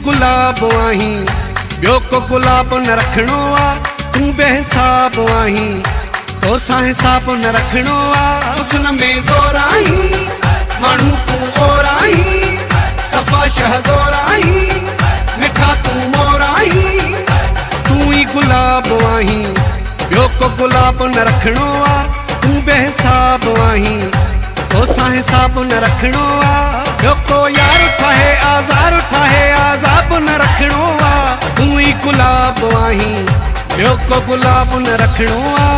गुलाब आहीं, ॿियो को गुलाब न रखणो आ। तूं बेहिसाब आहीं, तोसां हिसाब न रखणो आ। हुस्न में ज़ोर आहीं, माण्हू तूं और आहीं, सफ़ा शहज़ोर आहीं, मिठा तूं मोर आहीं। तूं ई गुलाब आहीं, ॿियो को गुलाब न रखणो आ। तूं बेहिसाब आहीं, तोसां हिसाब न रखणो आ। ॿियो को यार ठाहे आज़ार ठाहे आज़ाब न रखणो आ। तूं ई गुलाब आहीं, ॿियो को गुलाब न रखणो आ।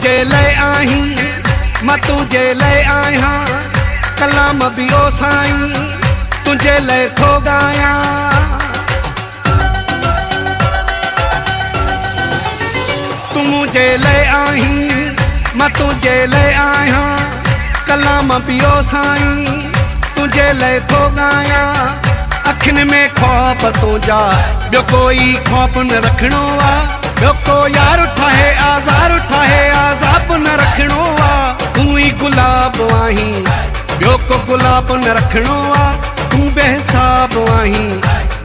तुझे लय आहीं, मां तुझे लय आहियां, कलाम भी ओ साईं तुझे लय थो गायां। तू मुझे लय आहीं, मां तुझे लय आहियां, कलाम भी ओ साईं तुझे लय थो गायां। अखियुनि में ख़ौफ़ तुंहिंजा, ॿियो कोई ख़ौफ़ न रखणो आ। ॿियो को यार ठाहे आज़ार ठाहे आज़ाब न रखणो आ। तूं ई गुलाब आहीं, ॿियो को गुलाब न रखणो आ। तूं बेहिसाब आहीं,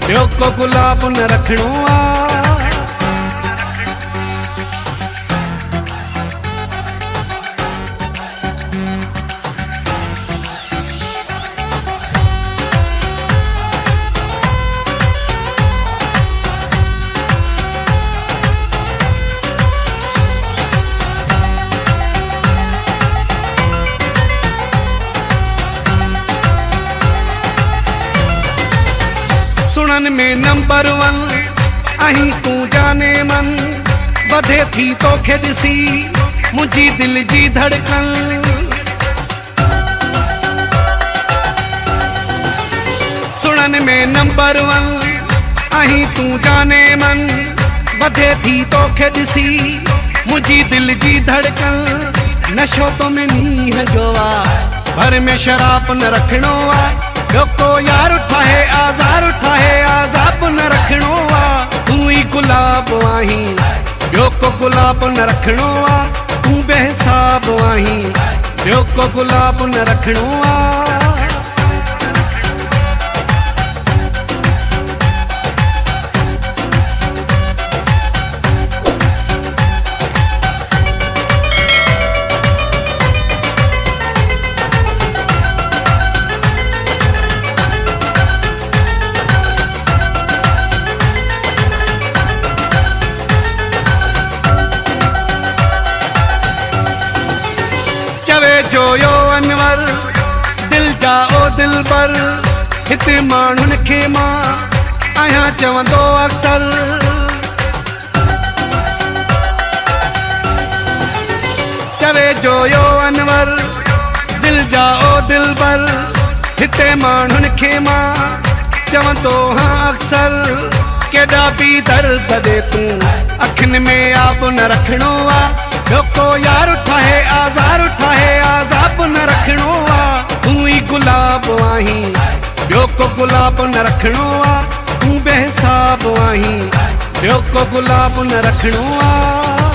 ॿियो को गुलाब न रखणो आ। सुनन में नंबर वन आहीं तूं जाने मन, वधे थी तोखे ॾिसी मुंहिंजी दिल जी धड़कन। सुनन में नंबर वन आहीं तूं जाने मन, वधे थी तोखे ॾिसी मुंहिंजी दिल जी धड़कन। नशो तो में नींह जो आ, भर में शराब न रखणो आ। ॿियो को यार ठाहे आज़ार ठाहे आज़ाब न रखणो आ। तूं ई गुलाब आहीं, ॿियो को गुलाब न रखणो आ। तूं बेहिसाब आहीं, ॿियो को गुलाब न रखणो आ। जो यो अनवर दिल जा ओ दिल पर, हिते माण्हुनि खे मां आहियां चवंदो अक्सर। चवे जो यो अनवर दिल जा ओ दिल पर, हिते माण्हुनि खे मां चवंदो हां अक्सर। केॾा बि दर्द दे तूं अखियुनि में आब न रखणो आ। ॿियो को यार ठाहे आज़ार ठाहे आज़ाब न रखणो आ। तूं ई गुलाब आहीं, ॿियो को गुलाब न रखणो आ। तूं बेहिसाब आहीं, ॿियो को गुलाब न रखणो आ।